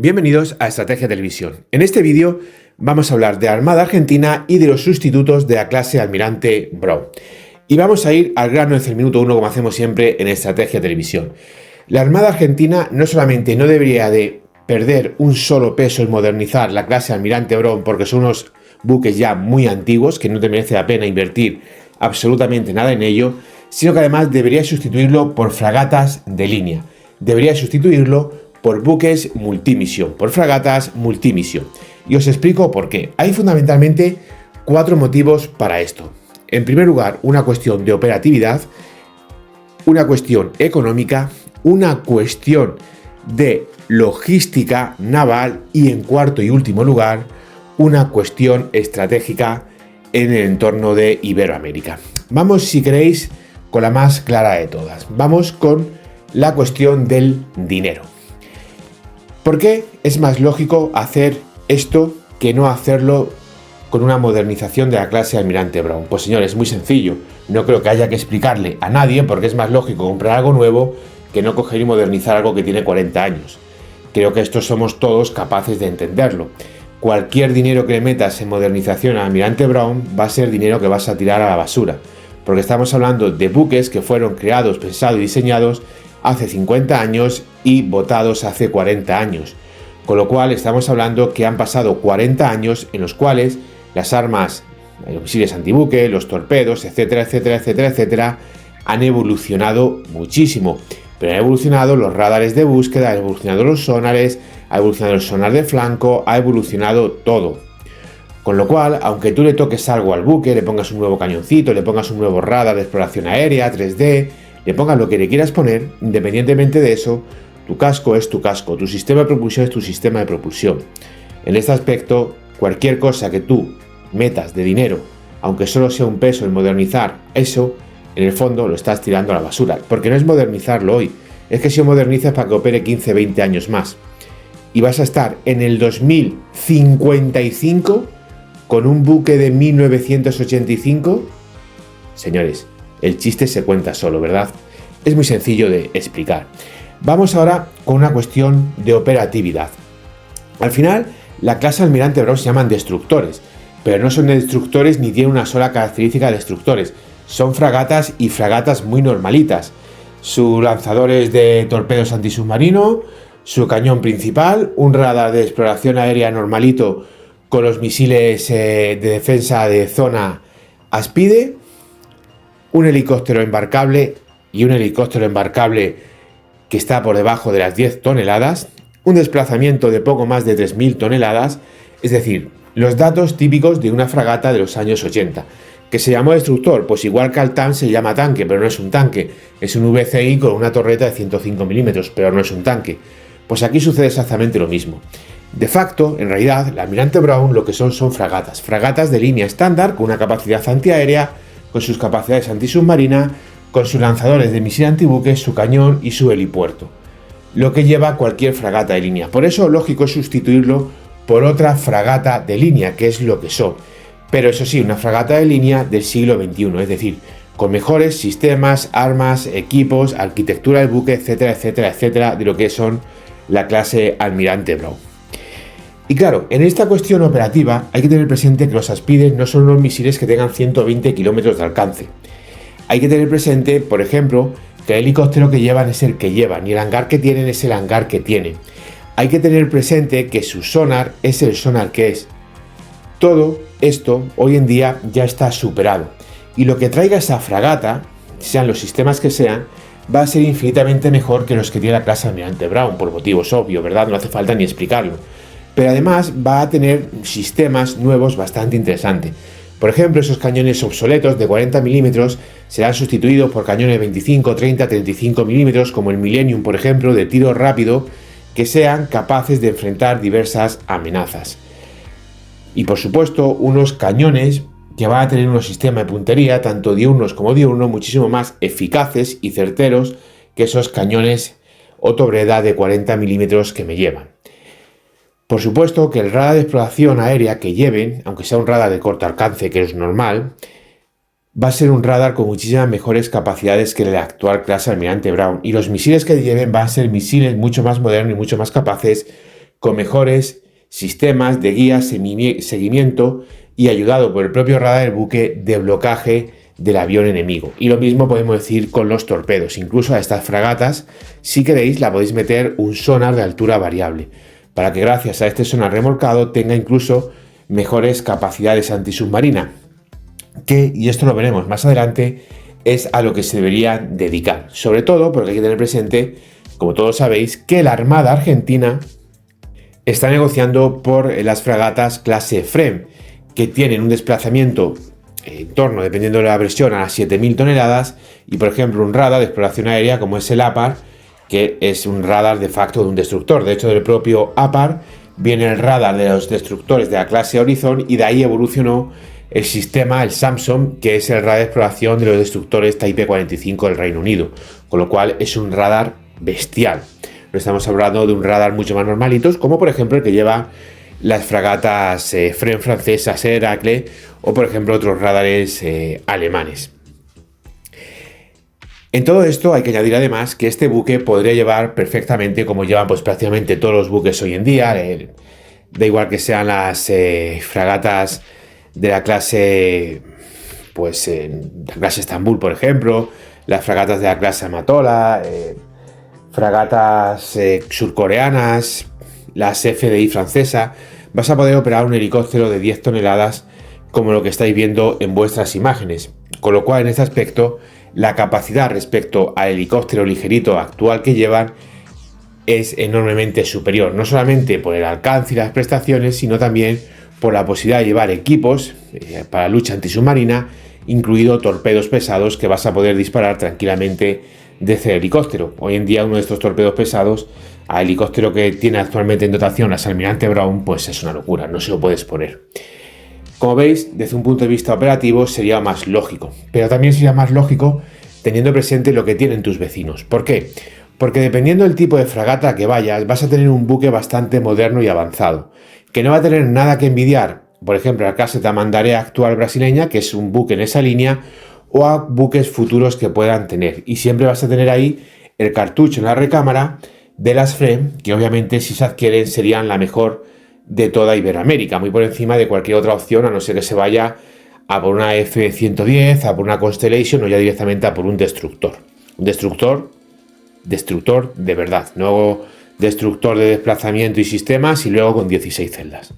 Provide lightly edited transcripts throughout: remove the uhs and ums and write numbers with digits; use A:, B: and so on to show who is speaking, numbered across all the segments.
A: Bienvenidos a Estrategia Televisión. En este vídeo vamos a hablar de Armada Argentina y de los sustitutos de la clase Almirante Brown. Y vamos a ir al grano desde el minuto 1, como hacemos siempre en Estrategia Televisión. La Armada Argentina no solamente no debería de perder un solo peso en modernizar la clase Almirante Brown, porque son unos buques ya muy antiguos que no te merece la pena invertir absolutamente nada en ello, sino que además debería sustituirlo por fragatas de línea. Debería sustituirlo por buques multimisión, por fragatas multimisión. Y os explico por qué. Hay fundamentalmente 4 motivos para esto. En primer lugar, una cuestión de operatividad, una cuestión económica, una cuestión de logística naval y, en cuarto y último lugar, una cuestión estratégica en el entorno de Iberoamérica. Vamos, si queréis, con la más clara de todas. Vamos con la cuestión del dinero. ¿Por qué es más lógico hacer esto que no hacerlo con una modernización de la clase Almirante Brown? Pues señores, es muy sencillo. No creo que haya que explicarle a nadie porque es más lógico comprar algo nuevo que no coger y modernizar algo que tiene 40 años. Creo que esto somos todos capaces de entenderlo. Cualquier dinero que le metas en modernización a Almirante Brown va a ser dinero que vas a tirar a la basura, porque estamos hablando de buques que fueron creados, pensados y diseñados hace 50 años y votados hace 40 años. Con lo cual estamos hablando que han pasado 40 años en los cuales las armas, los misiles antibuque, los torpedos, etcétera, etcétera, etcétera, etcétera, han evolucionado muchísimo. Pero han evolucionado los radares de búsqueda, han evolucionado los sonares, ha evolucionado el sonar de flanco, ha evolucionado todo. Con lo cual, aunque tú le toques algo al buque, le pongas un nuevo cañoncito, le pongas un nuevo radar de exploración aérea, 3D, le pongas lo que le quieras poner, independientemente de eso, tu casco es tu casco, tu sistema de propulsión es tu sistema de propulsión. En este aspecto, cualquier cosa que tú metas de dinero, aunque solo sea un peso en modernizar eso, en el fondo lo estás tirando a la basura, porque no es modernizarlo hoy, es que si lo modernizas para que opere 15, 20 años más. Y vas a estar en el 2055 con un buque de 1985. Señores, el chiste se cuenta solo, ¿verdad? Es muy sencillo de explicar. Vamos ahora con una cuestión de operatividad. Al final, la clase Almirante Brown se llaman destructores, pero no son destructores ni tienen una sola característica de destructores. Son fragatas y fragatas muy normalitas. Su lanzador es de torpedos antisubmarino, su cañón principal, un radar de exploración aérea normalito con los misiles de defensa de zona Aspide, un helicóptero embarcable y un helicóptero embarcable que está por debajo de las 10 toneladas, un desplazamiento de poco más de 3.000 toneladas, es decir, los datos típicos de una fragata de los años 80. ¿Que se llamó destructor? Pues igual que al TAN se llama tanque, pero no es un tanque, es un VCI con una torreta de 105 milímetros, pero no es un tanque. Pues aquí sucede exactamente lo mismo. De facto, en realidad, la Almirante Brown lo que son fragatas, fragatas de línea estándar con una capacidad antiaérea, con sus capacidades antisubmarina, con sus lanzadores de misil antibuque, su cañón y su helipuerto. Lo que lleva cualquier fragata de línea. Por eso, lógico es sustituirlo por otra fragata de línea, que es lo que son. Pero eso sí, una fragata de línea del siglo XXI, es decir, con mejores sistemas, armas, equipos, arquitectura del buque, etcétera, etcétera, etcétera, de lo que son la clase Almirante Brown. Y claro, en esta cuestión operativa hay que tener presente que los Aspides no son unos misiles que tengan 120 kilómetros de alcance. Hay que tener presente, por ejemplo, que el helicóptero que llevan es el que llevan y el hangar que tienen es el hangar que tienen. Hay que tener presente que su sonar es el sonar que es. Todo esto hoy en día ya está superado y lo que traiga esa fragata, sean los sistemas que sean, va a ser infinitamente mejor que los que tiene la clase Almirante Brown, por motivos obvios, ¿verdad? No hace falta ni explicarlo. Pero además va a tener sistemas nuevos bastante interesantes. Por ejemplo, esos cañones obsoletos de 40 milímetros serán sustituidos por cañones de 25, 30, 35 milímetros, como el Millennium, por ejemplo, de tiro rápido, que sean capaces de enfrentar diversas amenazas. Y por supuesto, unos cañones que van a tener unos sistemas de puntería, tanto diurnos como diurnos, muchísimo más eficaces y certeros que esos cañones Otto Breda de 40 milímetros que me llevan. Por supuesto que el radar de exploración aérea que lleven, aunque sea un radar de corto alcance, que es normal, va a ser un radar con muchísimas mejores capacidades que la actual clase Almirante Brown. Y los misiles que lleven van a ser misiles mucho más modernos y mucho más capaces, con mejores sistemas de guía, seguimiento y ayudado por el propio radar del buque de blocaje del avión enemigo. Y lo mismo podemos decir con los torpedos. Incluso a estas fragatas, si queréis, la podéis meter un sonar de altura variable, para que gracias a este sonar remolcado tenga incluso mejores capacidades antisubmarina, que, y esto lo veremos más adelante, es a lo que se debería dedicar. Sobre todo porque hay que tener presente, como todos sabéis, que la Armada Argentina está negociando por las fragatas clase FREMM, que tienen un desplazamiento en torno, dependiendo de la versión, a las 7.000 toneladas y, por ejemplo, un radar de exploración aérea como es el APAR, que es un radar de facto de un destructor. De hecho, del propio APAR viene el radar de los destructores de la clase Horizon y de ahí evolucionó el sistema, el Samson, que es el radar de exploración de los destructores Type 45 del Reino Unido, con lo cual es un radar bestial. No estamos hablando de un radar mucho más normalitos, como por ejemplo el que lleva las fragatas FREMM francesas, Heracles, o por ejemplo otros radares alemanes. En todo esto hay que añadir además que este buque podría llevar perfectamente, como llevan pues prácticamente todos los buques hoy en día, da igual que sean las fragatas de la clase la clase Estambul, por ejemplo, las fragatas de la clase Amatola, fragatas surcoreanas, las FDI francesa. Vas a poder operar un helicóptero de 10 toneladas como lo que estáis viendo en vuestras imágenes, con lo cual en este aspecto la capacidad respecto al helicóptero ligerito actual que llevan es enormemente superior, no solamente por el alcance y las prestaciones, sino también por la posibilidad de llevar equipos para lucha antisubmarina, incluido torpedos pesados que vas a poder disparar tranquilamente desde el helicóptero. Hoy en día uno de estos torpedos pesados al helicóptero que tiene actualmente en dotación las Almirante Brown, pues es una locura, no se lo puedes poner. Como veis, desde un punto de vista operativo sería más lógico, pero también sería más lógico teniendo presente lo que tienen tus vecinos. ¿Por qué? Porque dependiendo del tipo de fragata que vayas, vas a tener un buque bastante moderno y avanzado, que no va a tener nada que envidiar, por ejemplo, a la clase Tamandaré actual brasileña, que es un buque en esa línea, o a buques futuros que puedan tener. Y siempre vas a tener ahí el cartucho en la recámara de las FREMM, que obviamente si se adquieren serían la mejor de toda Iberoamérica, muy por encima de cualquier otra opción, a no ser que se vaya a por una F-110, a por una Constellation o ya directamente a por un destructor. Un destructor de verdad, no destructor de desplazamiento y sistemas y luego con 16 celdas.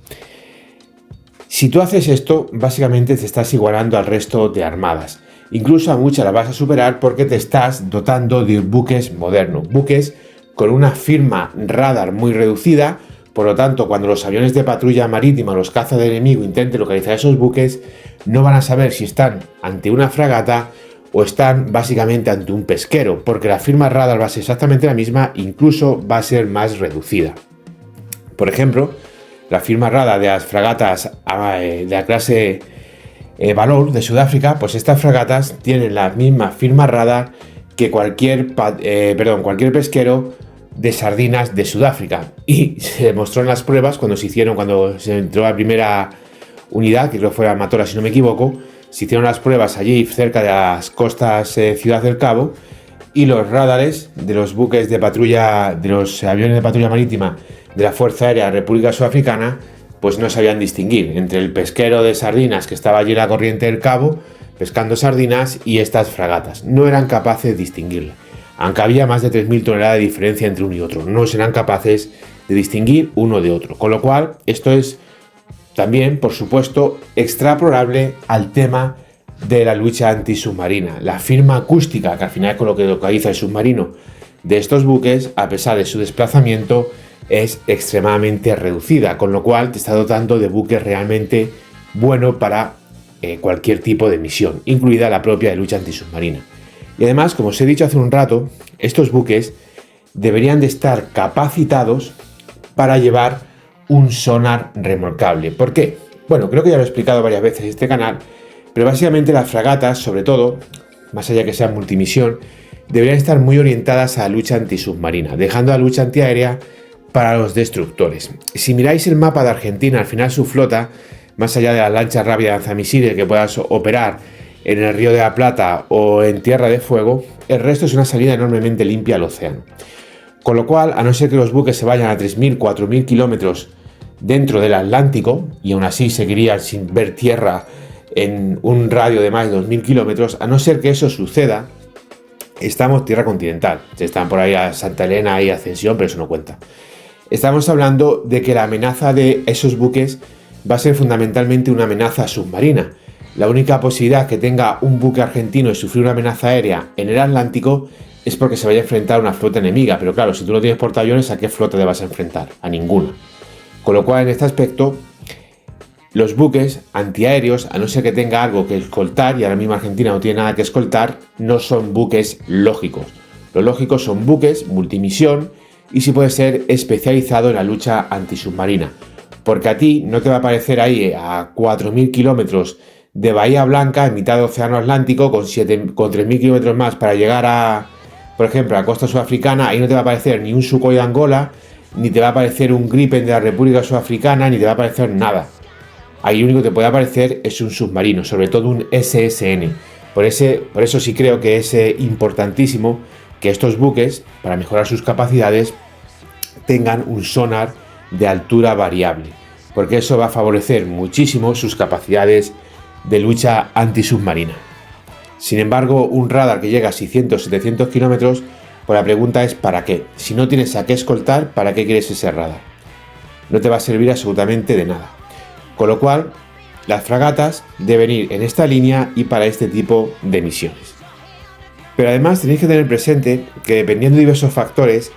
A: Si tú haces esto, básicamente te estás igualando al resto de armadas. Incluso a muchas las vas a superar porque te estás dotando de buques modernos, buques con una firma radar muy reducida. Por lo tanto, cuando los aviones de patrulla marítima o los cazas del enemigo intenten localizar esos buques, no van a saber si están ante una fragata o están básicamente ante un pesquero, porque la firma radar va a ser exactamente la misma, incluso va a ser más reducida. Por ejemplo, la firma radar de las fragatas de la clase Valor de Sudáfrica, pues estas fragatas tienen la misma firma radar que cualquier pesquero de sardinas de Sudáfrica, y se demostró en las pruebas cuando se entró la primera unidad, que creo que fue la Amatola si no me equivoco. Se hicieron las pruebas allí cerca de las costas Ciudad del Cabo, y los radares de los buques de patrulla, de los aviones de patrulla marítima de la Fuerza Aérea República Sudafricana, pues no sabían distinguir entre el pesquero de sardinas que estaba allí en la corriente del Cabo pescando sardinas y estas fragatas. No eran capaces de distinguirla. Aunque había más de 3.000 toneladas de diferencia entre uno y otro, no serán capaces de distinguir uno de otro. Con lo cual, esto es también, por supuesto, extrapolable al tema de la lucha antisubmarina. La firma acústica, que al final es con lo que localiza el submarino de estos buques, a pesar de su desplazamiento, es extremadamente reducida, con lo cual te está dotando de buques realmente buenos para cualquier tipo de misión, incluida la propia de lucha antisubmarina. Y además, como os he dicho hace un rato, estos buques deberían de estar capacitados para llevar un sonar remolcable. ¿Por qué? Bueno, creo que ya lo he explicado varias veces en este canal, pero básicamente las fragatas, sobre todo, más allá que sean multimisión, deberían estar muy orientadas a la lucha antisubmarina, dejando la lucha antiaérea para los destructores. Si miráis el mapa de Argentina, al final su flota, más allá de las lanchas rápidas lanzamisiles que puedas operar en el Río de la Plata o en Tierra de Fuego, el resto es una salida enormemente limpia al océano. Con lo cual, a no ser que los buques se vayan a 3.000, 4.000 kilómetros dentro del Atlántico, y aún así seguirían sin ver tierra en un radio de más de 2.000 kilómetros, a no ser que eso suceda, estamos tierra continental. Están por ahí a Santa Elena y Ascensión, pero eso no cuenta. Estamos hablando de que la amenaza de esos buques va a ser fundamentalmente una amenaza submarina. La única posibilidad que tenga un buque argentino de sufrir una amenaza aérea en el Atlántico es porque se vaya a enfrentar a una flota enemiga. Pero claro, si tú no tienes portaaviones, ¿a qué flota te vas a enfrentar? A ninguna. Con lo cual, en este aspecto, los buques antiaéreos, a no ser que tenga algo que escoltar, y ahora mismo Argentina no tiene nada que escoltar, no son buques lógicos. Los lógicos son buques multimisión y sí puede ser especializado en la lucha antisubmarina. Porque a ti no te va a aparecer ahí a 4.000 kilómetros de Bahía Blanca en mitad del Océano Atlántico con 3.000 kilómetros más para llegar a, por ejemplo, a la costa sudafricana. Ahí no te va a aparecer ni un Sukhoi de Angola, ni te va a aparecer un Gripen de la República Sudafricana, ni te va a aparecer nada. Ahí lo único que te puede aparecer es un submarino, sobre todo un SSN. Por eso sí creo que es importantísimo que estos buques, para mejorar sus capacidades, tengan un sonar de altura variable, porque eso va a favorecer muchísimo sus capacidades de lucha antisubmarina. Sin embargo, un radar que llega a 600-700 kilómetros, pues la pregunta es ¿para qué? Si no tienes a qué escoltar, ¿para qué quieres ese radar? No te va a servir absolutamente de nada. Con lo cual, las fragatas deben ir en esta línea y para este tipo de misiones. Pero además tenéis que tener presente que dependiendo de diversos factores,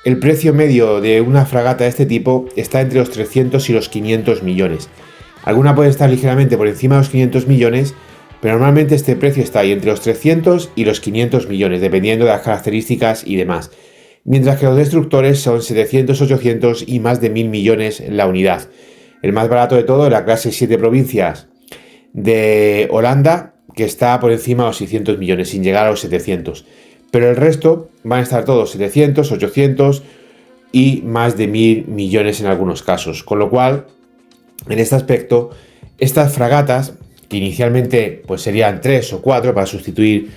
A: el precio medio de una fragata de este tipo está entre los 300 y los 500 millones. Alguna puede estar ligeramente por encima de los 500 millones, pero normalmente este precio está ahí entre los 300 y los 500 millones, dependiendo de las características y demás. Mientras que los destructores son 700, 800 y más de 1.000 millones la unidad. El más barato de todo, la clase 7 provincias de Holanda, que está por encima de los 600 millones, sin llegar a los 700. Pero el resto van a estar todos 700, 800 y más de 1.000 millones en algunos casos. Con lo cual, en este aspecto, estas fragatas, que inicialmente pues serían 3 o 4 para sustituir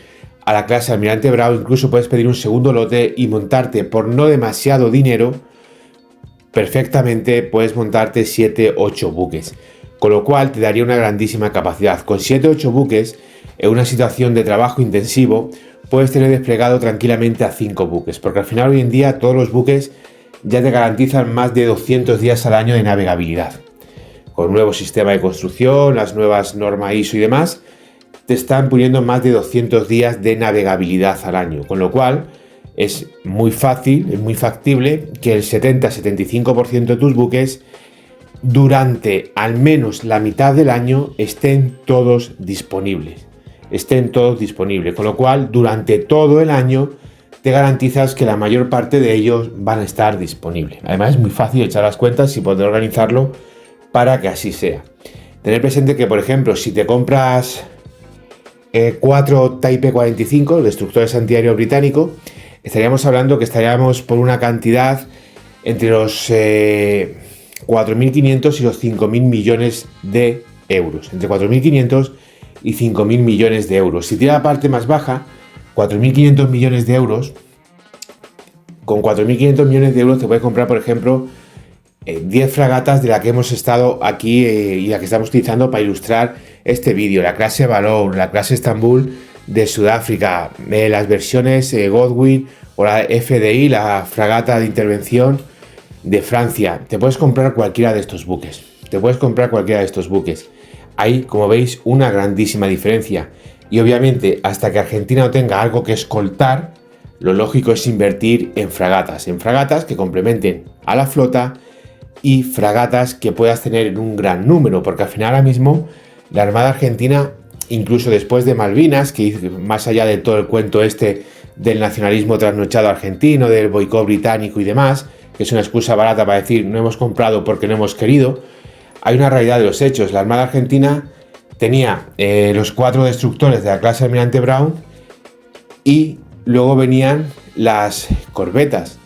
A: a la clase Almirante Brown, incluso puedes pedir un segundo lote y montarte por no demasiado dinero. Perfectamente puedes montarte 7-8 buques, con lo cual te daría una grandísima capacidad. Con 7-8 buques, en una situación de trabajo intensivo, puedes tener desplegado tranquilamente a 5 buques, porque al final hoy en día todos los buques ya te garantizan más de 200 días al año de navegabilidad. Con un nuevo sistema de construcción, las nuevas normas ISO y demás, te están poniendo más de 200 días de navegabilidad al año, con lo cual es muy fácil, es muy factible que el 70-75% de tus buques durante al menos la mitad del año estén todos disponibles. Con lo cual durante todo el año te garantizas que la mayor parte de ellos van a estar disponibles. Además es muy fácil echar las cuentas y poder organizarlo para que así sea. Tener presente que, por ejemplo, si te compras 4 Type 45, destructores antiaéreos británicos, estaríamos hablando que estaríamos por una cantidad entre los 4.500 y los 5.000 millones de euros. Entre 4.500 y 5.000 millones de euros. Si tira la parte más baja, 4.500 millones de euros, con 4.500 millones de euros te puedes comprar, por ejemplo, 10 fragatas de la que hemos estado aquí y la que estamos utilizando para ilustrar este vídeo. La clase Valor, la clase Estambul de Sudáfrica, las versiones Godwin o la FDI, la fragata de intervención de Francia. Te puedes comprar cualquiera de estos buques. Hay, como veis, una grandísima diferencia. Y obviamente, hasta que Argentina no tenga algo que escoltar, lo lógico es invertir en fragatas que complementen a la flota y fragatas que puedas tener en un gran número, porque al final ahora mismo la Armada Argentina, incluso después de Malvinas, que más allá de todo el cuento este del nacionalismo trasnochado argentino, del boicot británico y demás, que es una excusa barata para decir no hemos comprado porque no hemos querido, hay una realidad de los hechos. La Armada Argentina tenía los 4 destructores de la clase Almirante Brown y luego venían las corbetas,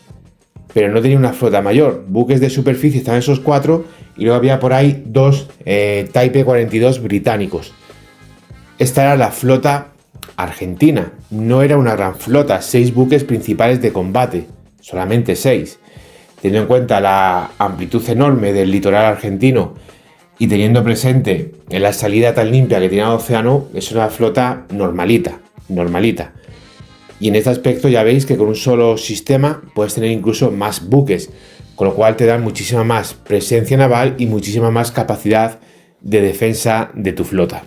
A: pero no tenía una flota mayor. Buques de superficie estaban esos 4 y luego había por ahí 2 Type 42 británicos. Esta era la flota argentina, no era una gran flota, 6 buques principales de combate, solamente 6. Teniendo en cuenta la amplitud enorme del litoral argentino y teniendo presente en la salida tan limpia que tiene al océano, es una flota normalita. Y en este aspecto ya veis que con un solo sistema puedes tener incluso más buques, con lo cual te dan muchísima más presencia naval y muchísima más capacidad de defensa de tu flota.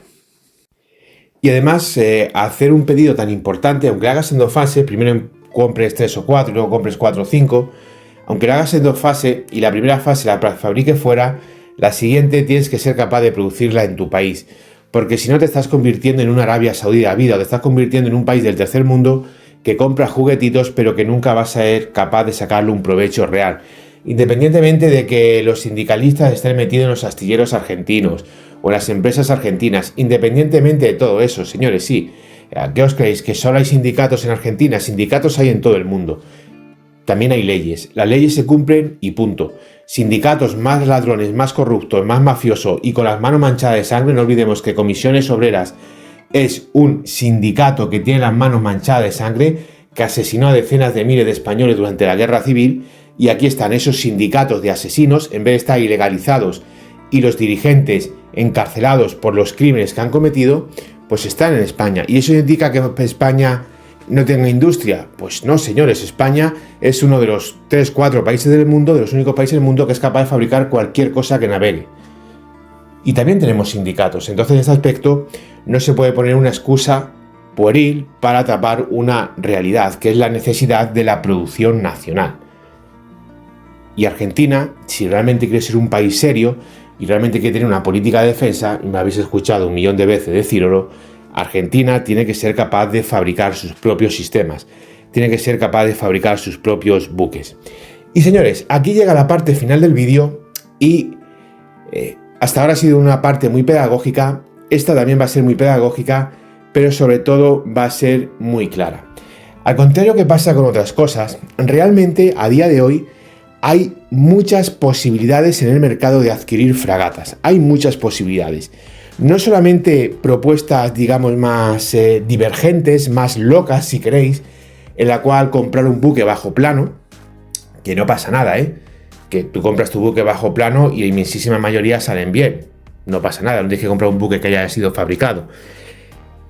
A: Y además, hacer un pedido tan importante, aunque lo hagas en 2 fases, primero compres 3 o 4 y luego compres 4 o 5, aunque lo hagas en 2 fases y la primera fase la fabrique fuera, la siguiente tienes que ser capaz de producirla en tu país, porque si no te estás convirtiendo en una Arabia Saudí de la vida, o te estás convirtiendo en un país del tercer mundo que compra juguetitos pero que nunca vas a ser capaz de sacarle un provecho real. Independientemente de que los sindicalistas estén metidos en los astilleros argentinos o en las empresas argentinas, independientemente de todo eso, señores, sí, ¿qué os creéis? ¿Que solo hay sindicatos en Argentina? Sindicatos hay en todo el mundo. También hay leyes, las leyes se cumplen y punto. Sindicatos más ladrones, más corruptos, más mafiosos y con las manos manchadas de sangre, no olvidemos que Comisiones Obreras es un sindicato que tiene las manos manchadas de sangre, que asesinó a decenas de miles de españoles durante la Guerra Civil, y aquí están esos sindicatos de asesinos, en vez de estar ilegalizados y los dirigentes encarcelados por los crímenes que han cometido, pues están en España. ¿Y eso indica que España no tenga industria? Pues no, señores, España es uno de los 3-4 países del mundo, de los únicos países del mundo que es capaz de fabricar cualquier cosa que navegue. Y también tenemos sindicatos, entonces en este aspecto no se puede poner una excusa pueril para tapar una realidad, que es la necesidad de la producción nacional. Y Argentina, si realmente quiere ser un país serio y realmente quiere tener una política de defensa, y me habéis escuchado 1.000.000 de veces decíroslo, Argentina tiene que ser capaz de fabricar sus propios sistemas, tiene que ser capaz de fabricar sus propios buques. Y señores, aquí llega la parte final del vídeo y hasta ahora ha sido una parte muy pedagógica, esta también va a ser muy pedagógica, pero sobre todo va a ser muy clara. Al contrario que pasa con otras cosas, realmente a día de hoy hay muchas posibilidades en el mercado de adquirir fragatas, hay muchas posibilidades. No solamente propuestas, digamos, más divergentes, más locas, si queréis, en la cual comprar un buque bajo plano, que no pasa nada, que tú compras tu buque bajo plano y la inmensísima mayoría salen bien, no pasa nada, no tienes que comprar un buque que haya sido fabricado.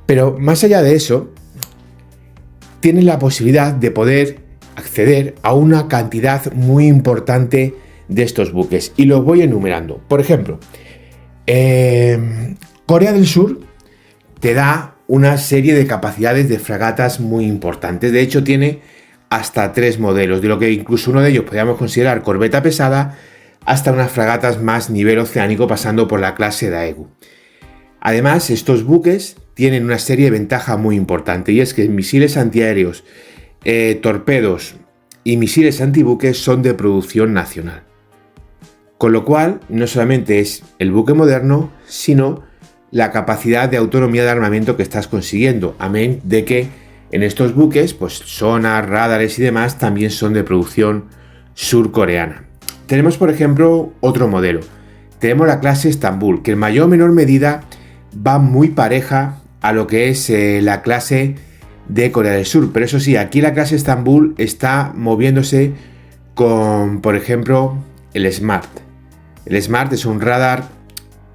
A: Pero más allá de eso, tienes la posibilidad de poder acceder a una cantidad muy importante de estos buques, y los voy enumerando. Por ejemplo, Corea del Sur te da una serie de capacidades de fragatas muy importantes. De hecho, tiene hasta 3 modelos, de lo que incluso uno de ellos podríamos considerar corbeta pesada, hasta unas fragatas más nivel oceánico, pasando por la clase Daegu. Además, estos buques tienen una serie de ventajas muy importantes, y es que misiles antiaéreos, torpedos y misiles antibuques son de producción nacional. Con lo cual, no solamente es el buque moderno, sino la capacidad de autonomía de armamento que estás consiguiendo, amén de que en estos buques, pues sonar, radares y demás también son de producción surcoreana. Tenemos, por ejemplo, otro modelo. Tenemos la clase Estambul, que en mayor o menor medida va muy pareja a lo que es la clase de Corea del Sur. Pero eso sí, aquí la clase Estambul está moviéndose con, por ejemplo, el Smart. El Smart es un radar,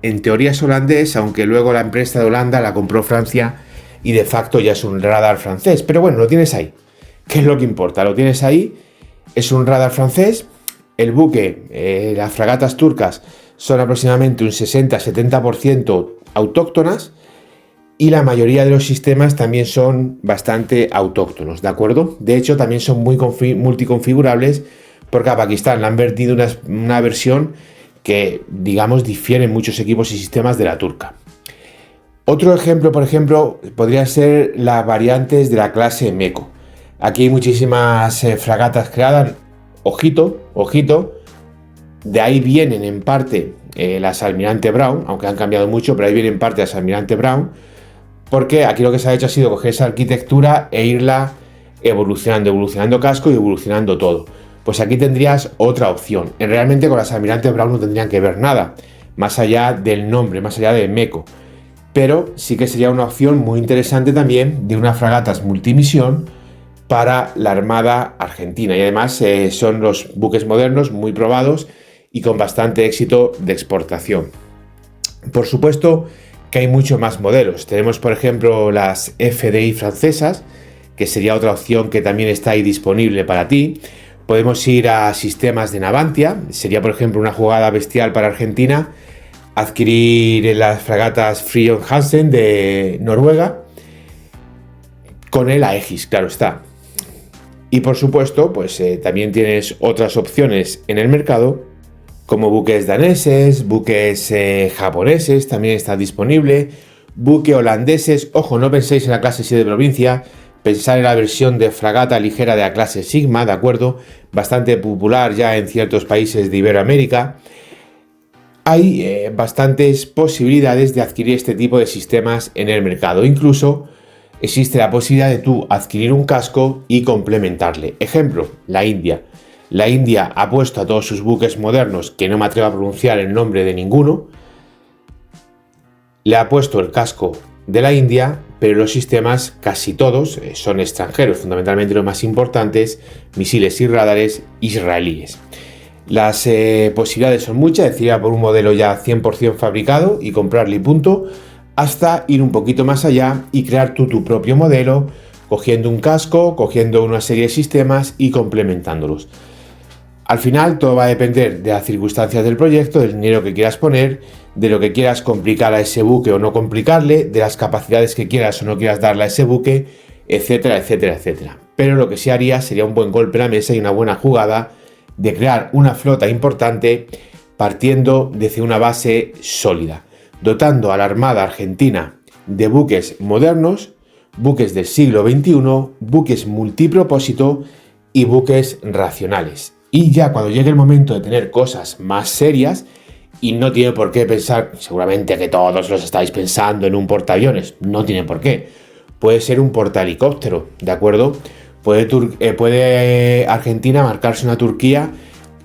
A: en teoría es holandés, aunque luego la empresa de Holanda la compró Francia y de facto ya es un radar francés. Pero bueno, lo tienes ahí. ¿Qué es lo que importa? Lo tienes ahí, es un radar francés. El buque, las fragatas turcas son aproximadamente un 60-70% autóctonas, y la mayoría de los sistemas también son bastante autóctonos, ¿de acuerdo? De hecho, también son muy multiconfigurables, porque a Pakistán le han vertido una versión que, digamos, difiere en muchos equipos y sistemas de la turca. Otro ejemplo, por ejemplo, podría ser las variantes de la clase Meko. Aquí hay muchísimas fragatas creadas, ojito, de ahí vienen en parte las Almirante Brown, aunque han cambiado mucho, pero ahí vienen en parte las Almirante Brown, porque aquí lo que se ha hecho ha sido coger esa arquitectura e irla evolucionando casco y evolucionando todo. Pues aquí tendrías otra opción. Realmente con las Almirante Brown no tendrían que ver nada, más allá del nombre, más allá de Meko. Pero sí que sería una opción muy interesante también de unas fragatas multimisión para la Armada Argentina. Y además son los buques modernos muy probados y con bastante éxito de exportación. Por supuesto que hay muchos más modelos. Tenemos, por ejemplo, las FDI francesas, que sería otra opción que también está ahí disponible para ti. Podemos ir a sistemas de Navantia. Sería, por ejemplo, una jugada bestial para Argentina adquirir las fragatas Fridtjof Nansen de Noruega con el Aegis, claro está. Y por supuesto, pues también tienes otras opciones en el mercado, como buques daneses, buques japoneses, también está disponible, buques holandeses. Ojo, no penséis en la clase 7 de provincia, pensar en la versión de fragata ligera de la clase Sigma, ¿de acuerdo? Bastante popular ya en ciertos países de Iberoamérica. Hay bastantes posibilidades de adquirir este tipo de sistemas en el mercado. Incluso existe la posibilidad de tú adquirir un casco y complementarle. Ejemplo, la India. La India ha puesto a todos sus buques modernos, que no me atrevo a pronunciar el nombre de ninguno, le ha puesto el casco de la India, pero los sistemas casi todos son extranjeros, fundamentalmente los más importantes, misiles y radares israelíes. Las posibilidades son muchas, decir, por un modelo ya 100% fabricado y comprarle y punto, hasta ir un poquito más allá y crear tú tu propio modelo, cogiendo un casco, cogiendo una serie de sistemas y complementándolos. Al final todo va a depender de las circunstancias del proyecto, del dinero que quieras poner, de lo que quieras complicar a ese buque o no complicarle, de las capacidades que quieras o no quieras darle a ese buque, etcétera, etcétera, etcétera. Pero lo que sí haría sería un buen golpe en la mesa y una buena jugada de crear una flota importante partiendo desde una base sólida, dotando a la Armada Argentina de buques modernos, buques del siglo XXI, buques multipropósito y buques racionales. Y ya cuando llegue el momento de tener cosas más serias, y no tiene por qué pensar, seguramente que todos los estáis pensando en un portaaviones, no tiene por qué, puede ser un portahelicóptero, ¿de acuerdo? Puede Argentina marcarse una Turquía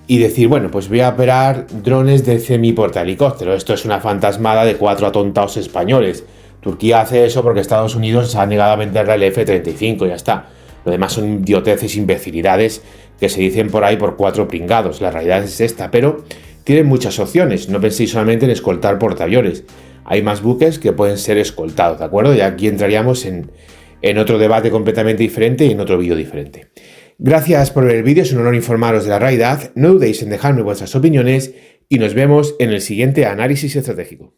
A: y decir, bueno, pues voy a operar drones de semi-portahelicóptero. Esto es una fantasmada de 4 atontados españoles. Turquía hace eso porque Estados Unidos se ha negado a venderle el F-35 y ya está. Lo demás son idioteces, imbecilidades que se dicen por ahí por 4 pringados. La realidad es esta, pero tienen muchas opciones. No penséis solamente en escoltar portaaviones. Hay más buques que pueden ser escoltados, ¿de acuerdo? Y aquí entraríamos en otro debate completamente diferente y en otro vídeo diferente. Gracias por ver el vídeo, es un honor informaros de la realidad. No dudéis en dejarme vuestras opiniones y nos vemos en el siguiente análisis estratégico.